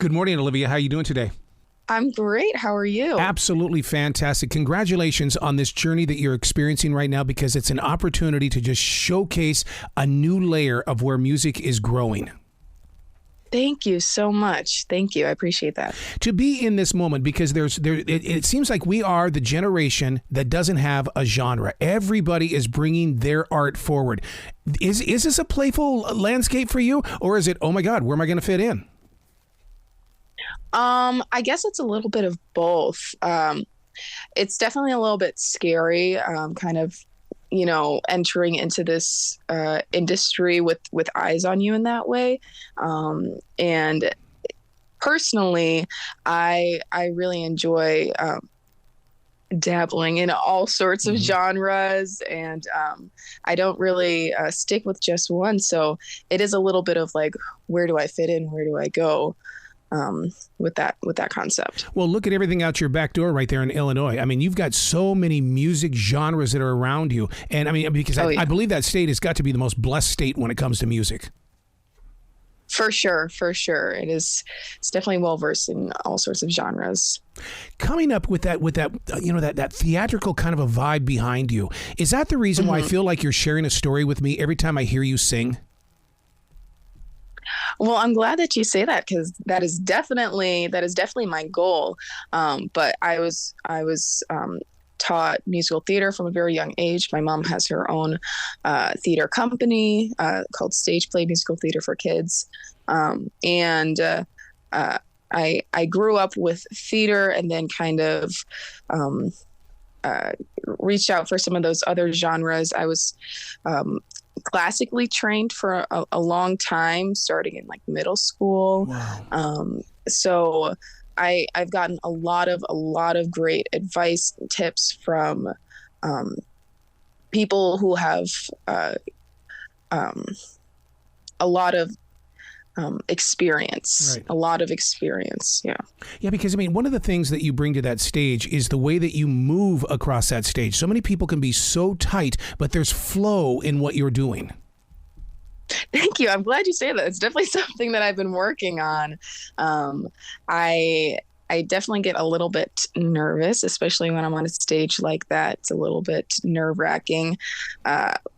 Good morning, Olivia. How are you doing today? I'm great. How are you? Absolutely fantastic. Congratulations on this journey that you're experiencing right now, because it's an opportunity to just showcase a new layer of where music is growing. Thank you so much. Thank you. I appreciate that. To be in this moment, because it seems like we are the generation that doesn't have a genre. Everybody is bringing their art forward. Is this a playful landscape for you, or is it, oh my God, where am I going to fit in? I guess it's a little bit of both. It's definitely a little bit scary, kind of, entering into this industry with eyes on you in that way. And personally, I really enjoy dabbling in all sorts of genres, and I don't really stick with just one. So it is a little bit of like, where do I fit in? Where do I go? With that concept. Well, look at everything out your back door right there in Illinois. I mean, you've got so many music genres that are around you. And I mean, because I believe that state has got to be the most blessed state when it comes to music. For sure. It's definitely well versed in all sorts of genres. Coming up with that, that theatrical kind of a vibe behind you. Is that the reason why I feel like you're sharing a story with me every time I hear you sing? Well, I'm glad that you say that, because that is definitely my goal. But I was taught musical theater from a very young age. My mom has her own theater company called Stage Play Musical Theater for Kids. And I grew up with theater, and then kind of reached out for some of those other genres. I was classically trained for a long time, starting in like middle school. Wow. So I've gotten a lot of great advice and tips from people who have a lot of experience, right. A lot of experience. Yeah, because I mean, one of the things that you bring to that stage is the way that you move across that stage. So many people can be so tight, but there's flow in what you're doing. Thank you. I'm glad you say that. It's definitely something that I've been working on. I definitely get a little bit nervous, especially when I'm on a stage like that. It's a little bit nerve-wracking.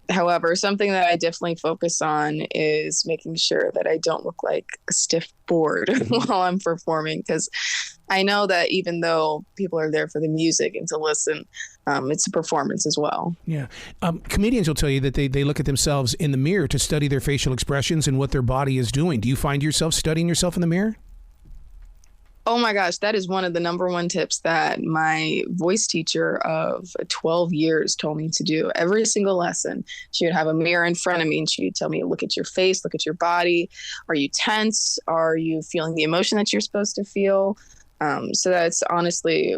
However, something that I definitely focus on is making sure that I don't look like a stiff board while I'm performing, because I know that even though people are there for the music and to listen, it's a performance as well. Yeah. Comedians will tell you that they look at themselves in the mirror to study their facial expressions and what their body is doing. Do you find yourself studying yourself in the mirror? Oh my gosh, that is one of the number one tips that my voice teacher of 12 years told me to do. Every single lesson, she would have a mirror in front of me, and she would tell me, look at your face, look at your body. Are you tense? Are you feeling the emotion that you're supposed to feel? So that's honestly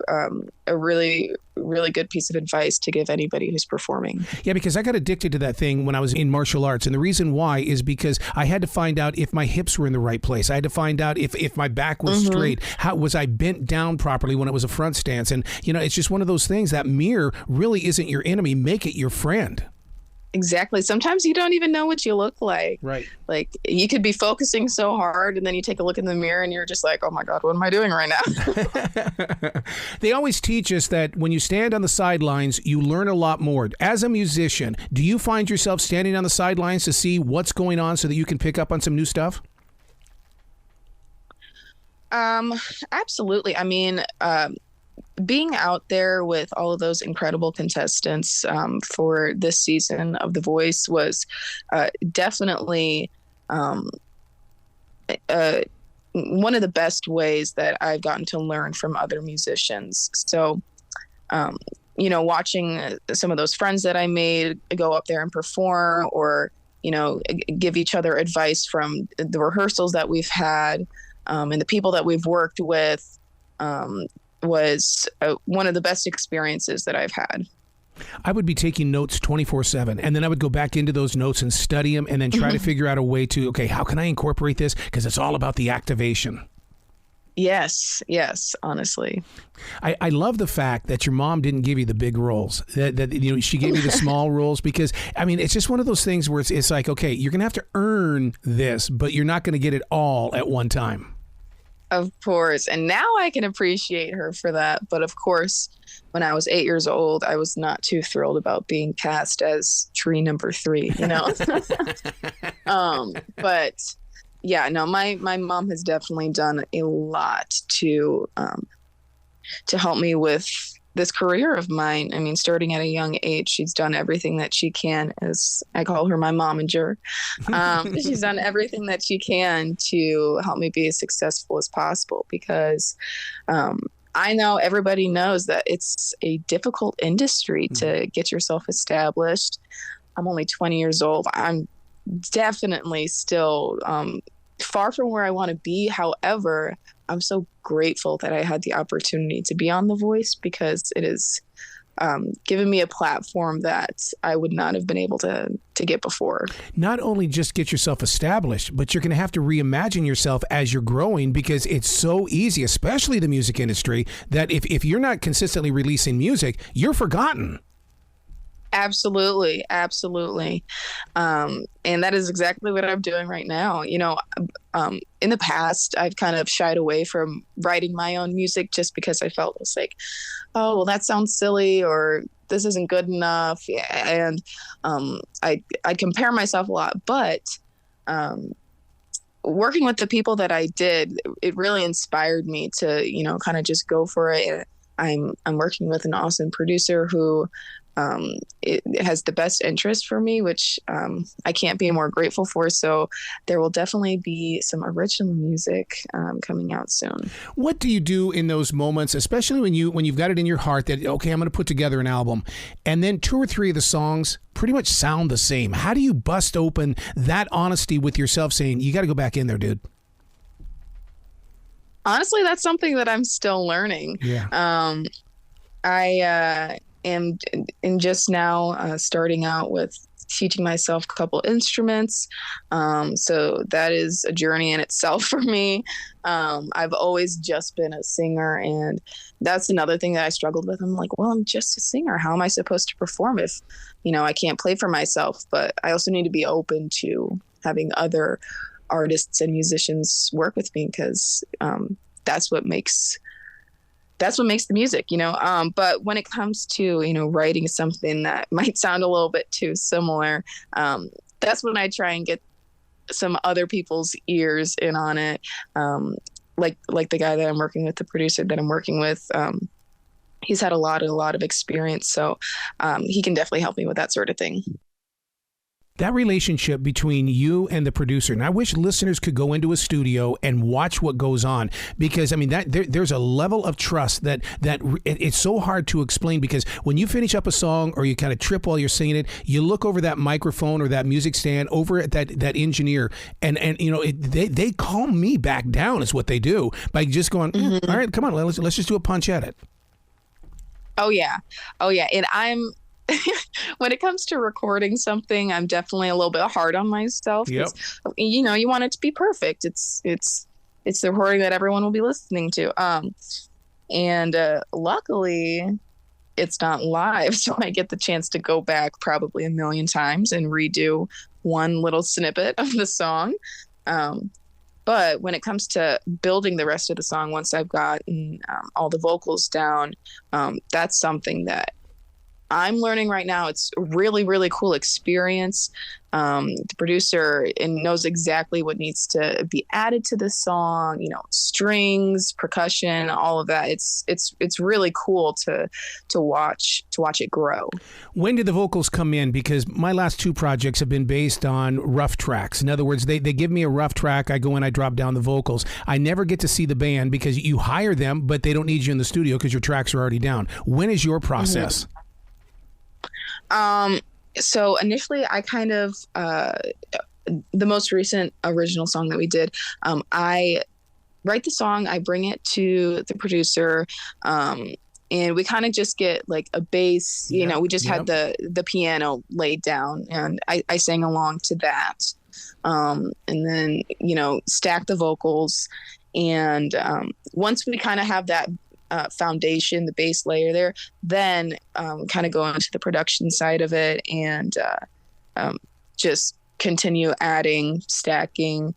a really, really good piece of advice to give anybody who's performing. Yeah, because I got addicted to that thing when I was in martial arts. And the reason why is because I had to find out if my hips were in the right place. I had to find out if my back was straight. How was I bent down properly when it was a front stance? And, it's just one of those things. That mirror really isn't your enemy. Make it your friend. Exactly. Sometimes you don't even know what you look like. Right. Like, you could be focusing so hard, and then you take a look in the mirror and you're just like, oh my God, what am I doing right now? They always teach us that when you stand on the sidelines, you learn a lot more. As a musician, do you find yourself standing on the sidelines to see what's going on so that you can pick up on some new stuff? Absolutely. I mean, being out there with all of those incredible contestants for this season of The Voice was definitely one of the best ways that I've gotten to learn from other musicians. So, watching some of those friends that I made go up there and perform, or, give each other advice from the rehearsals that we've had and the people that we've worked with, was one of the best experiences that I've had. I would be taking notes 24/7, and then I would go back into those notes and study them, and then try to figure out a way to, okay, how can I incorporate this? Because it's all about the activation. Yes, honestly. I love the fact that your mom didn't give you the big roles, that she gave you the small roles, because, I mean, it's just one of those things where it's like, okay, you're going to have to earn this, but you're not going to get it all at one time. Of course. And now I can appreciate her for that. But of course, when I was 8 years old, I was not too thrilled about being cast as tree number 3, you know? But yeah, no, my mom has definitely done a lot to help me with this career of mine. I mean, starting at a young age, she's done everything that she can, as I call her my momager. She's done everything that she can to help me be as successful as possible, because I know everybody knows that it's a difficult industry to get yourself established. I'm only 20 years old. I'm definitely still far from where I want to be. However, I'm so grateful that I had the opportunity to be on The Voice, because it has given me a platform that I would not have been able to get before. Not only just get yourself established, but you're going to have to reimagine yourself as you're growing, because it's so easy, especially the music industry, that if you're not consistently releasing music, you're forgotten. Absolutely. Absolutely. And that is exactly what I'm doing right now. You know, in the past, I've kind of shied away from writing my own music just because I felt it was like, oh, well, that sounds silly, or this isn't good enough. And I compare myself a lot. But working with the people that I did, it really inspired me to, you know, kind of just go for it. I'm working with an awesome producer who it has the best interest for me, which I can't be more grateful for. So there will definitely be some original music coming out soon. What do you do in those moments, especially when you've got it in your heart that, okay, I'm going to put together an album, and then 2 or 3 of the songs pretty much sound the same? How do you bust open that honesty with yourself, saying, you got to go back in there, dude? Honestly, that's something that I'm still learning. Yeah. I am just now starting out with teaching myself a couple instruments. So that is a journey in itself for me. I've always just been a singer, and that's another thing that I struggled with. I'm like, well, I'm just a singer. How am I supposed to perform if, you know, I can't play for myself? But I also need to be open to having other artists and musicians work with me, because that's what makes the music, you know. But when it comes to, you know, writing something that might sound a little bit too similar, that's when I try and get some other people's ears in on it. Like the guy that I'm working with, the producer that I'm working with, he's had a lot of experience, so he can definitely help me with that sort of thing. That relationship between you and the producer, and I wish listeners could go into a studio and watch what goes on, because I mean that there's a level of trust that it's so hard to explain, because when you finish up a song or you kind of trip while you're singing it, you look over that microphone or that music stand over at that engineer, and you know they calm me back down is what they do by just going, all right, come on, let's just do a punch at it. Oh yeah, and I'm. When it comes to recording something, I'm definitely a little bit hard on myself. Yep. You know, you want it to be perfect. It's the recording that everyone will be listening to. And luckily, it's not live, so I get the chance to go back probably a million times and redo one little snippet of the song. But when it comes to building the rest of the song, once I've gotten all the vocals down, that's something that I'm learning right now. It's a really, really cool experience. The producer knows exactly what needs to be added to the song, you know, strings, percussion, all of that. It's really cool to watch it grow. When did the vocals come in? Because my last 2 projects have been based on rough tracks. In other words, they give me a rough track. I go in, I drop down the vocals. I never get to see the band, because you hire them, but they don't need you in the studio because your tracks are already down. When is your process? So initially I kind of, the most recent original song that we did, I write the song, I bring it to the producer, and we kind of just get like a bass, you know, we just had the piano laid down, and I sang along to that. And then, you know, stack the vocals. And, once we kind of have that foundation, the base layer there, then kind of go into the production side of it, and just continue adding, stacking,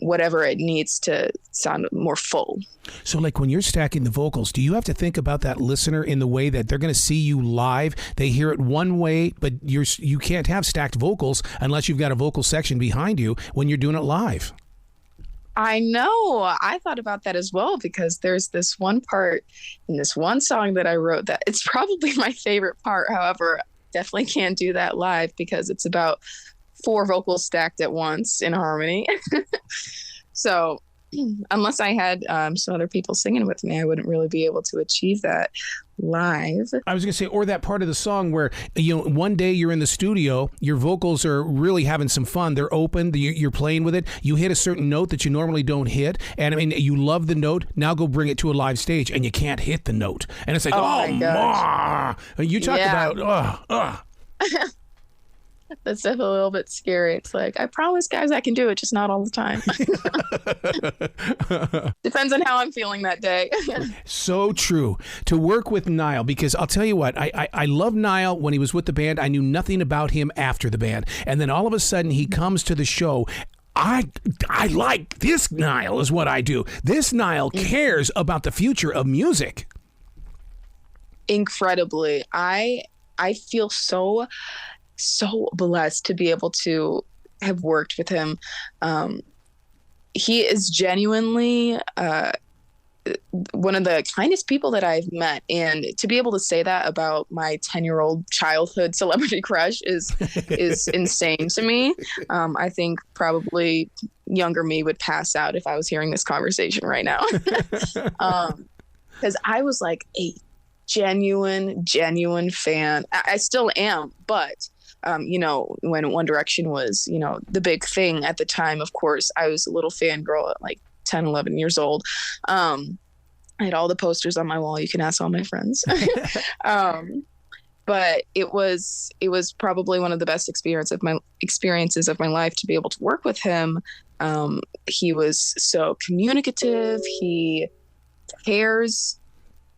whatever it needs to sound more full. So like when you're stacking the vocals, do you have to think about that listener in the way that they're going to see you live? They hear it one way, but you can't have stacked vocals unless you've got a vocal section behind you when you're doing it live. I know. I thought about that as well, because there's this one part in this one song that I wrote that it's probably my favorite part. However, definitely can't do that live because it's about 4 vocals stacked at once in harmony. So unless I had some other people singing with me, I wouldn't really be able to achieve that live. I was going to say, or that part of the song where, one day you're in the studio, your vocals are really having some fun. They're open. You're playing with it. You hit a certain note that you normally don't hit. And I mean, you love the note. Now go bring it to a live stage and you can't hit the note. And it's like, my gosh. You talk about, That's definitely a little bit scary. It's like, I promise, guys, I can do it, just not all the time. Depends on how I'm feeling that day. So true. To work with Niall, because I'll tell you what, I love Niall when he was with the band. I knew nothing about him after the band. And then all of a sudden he comes to the show. I like this Niall is what I do. This Niall cares about the future of music. Incredibly. I feel so blessed to be able to have worked with him. He is genuinely one of the kindest people that I've met, and to be able to say that about my 10-year-old childhood celebrity crush is insane to me. I think probably younger me would pass out if I was hearing this conversation right now. Because I was like a genuine fan. I still am, but when One Direction was, the big thing at the time, of course, I was a little fangirl at like 10, 11 years old. I had all the posters on my wall. You can ask all my friends. But it was probably one of the best experiences of my life to be able to work with him. He was so communicative. He cares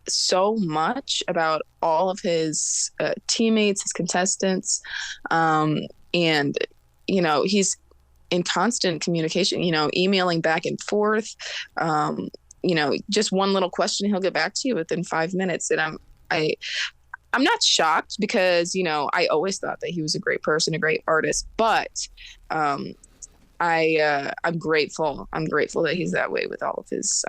so much about all of his teammates, his contestants, and he's in constant communication, emailing back and forth. Just one little question, he'll get back to you within 5 minutes. And I'm not shocked because I always thought that he was a great person, a great artist, but I'm grateful that he's that way with all of his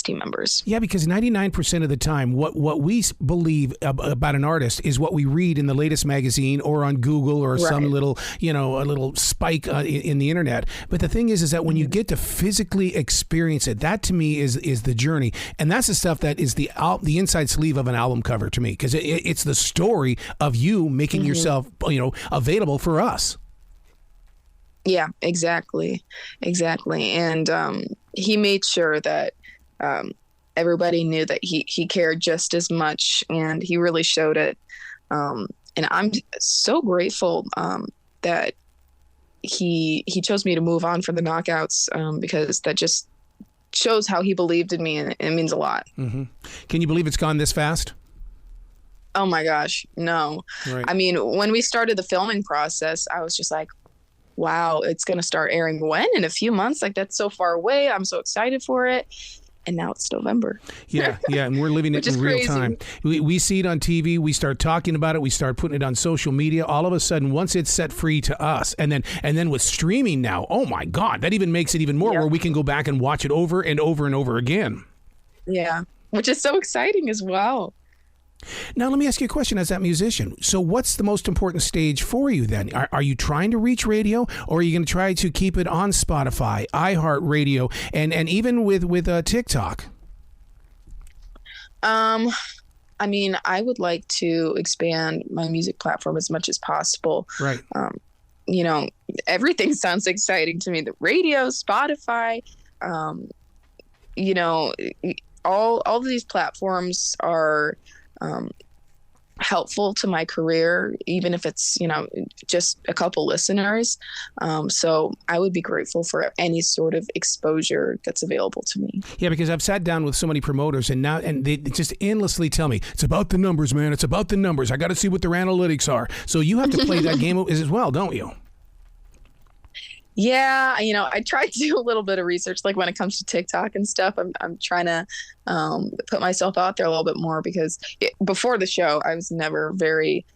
team members. Yeah, because 99% of the time, what we believe about an artist is what we read in the latest magazine or on Google or some little, a little spike in the internet. But the thing is that when you get to physically experience it, that to me is the journey. And that's the stuff that is the inside sleeve of an album cover to me, because it's the story of you making yourself, available for us. Yeah, exactly. And he made sure that everybody knew that he cared just as much, and he really showed it. And I'm so grateful that he chose me to move on from the Knockouts, because that just shows how he believed in me, and it means a lot. Mm-hmm. Can you believe it's gone this fast? Oh my gosh, no. Right. I mean, when we started the filming process, I was just like, wow, it's going to start airing when? In a few months? Like, that's so far away. I'm so excited for it. And now it's November. Yeah, and we're living it in real time. We see it on TV. We start talking about it. We start putting it on social media. All of a sudden, once it's set free to us, and then with streaming now, oh my God, that even makes it even more, where we can go back and watch it over and over and over again. Yeah, which is so exciting as well. Now, let me ask you a question as that musician. So what's the most important stage for you then? Are you trying to reach radio, or are you going to try to keep it on Spotify, iHeartRadio, and even with TikTok? I mean, I would like to expand my music platform as much as possible. Right. Everything sounds exciting to me. The radio, Spotify, all of these platforms are helpful to my career, even if it's, just a couple listeners. So I would be grateful for any sort of exposure that's available to me. Yeah, because I've sat down with so many promoters and they just endlessly tell me, it's about the numbers, man. It's about the numbers. I got to see what their analytics are. So you have to play that game as well, don't you? Yeah, I try to do a little bit of research, like when it comes to TikTok and stuff. I'm trying to put myself out there a little bit more, because before the show, I was never very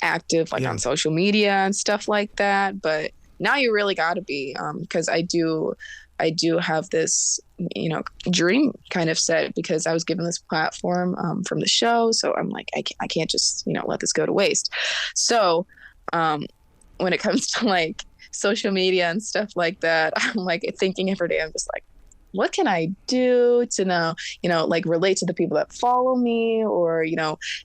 active, like on social media and stuff like that. But now you really got to be, because I do have this, dream kind of set, because I was given this platform from the show. So I'm like, I can't just, let this go to waste. So, when it comes to like social media and stuff like that, I'm like thinking every day, I'm just like, what can I do to now, like relate to the people that follow me, or,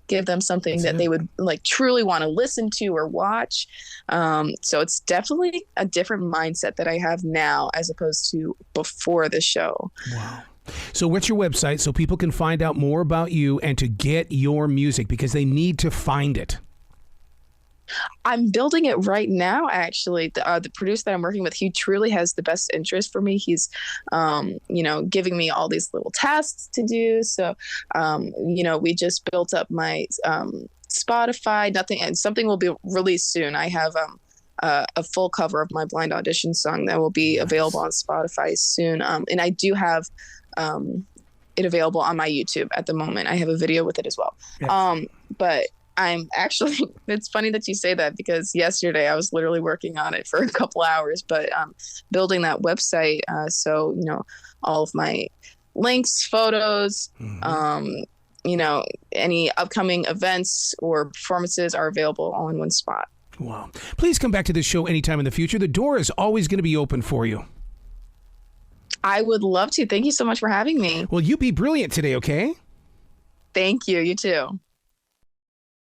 give them something that they would like truly want to listen to or watch. So it's definitely a different mindset that I have now as opposed to before the show. Wow. So what's your website so people can find out more about you and to get your music, because they need to find it? I'm building it right now, actually. The producer that I'm working with, he truly has the best interest for me. He's, giving me all these little tasks to do. So, we just built up my Spotify, and something will be released soon. I have a full cover of my blind audition song that will be available on Spotify soon. And I do have it available on my YouTube at the moment. I have a video with it as well. Yes. But I'm actually, it's funny that you say that, because yesterday I was literally working on it for a couple hours, but building that website. So, all of my links, photos, any upcoming events or performances are available all in one spot. Wow. Please come back to this show anytime in the future. The door is always going to be open for you. I would love to. Thank you so much for having me. Well, you be brilliant today, okay? Thank you. You too.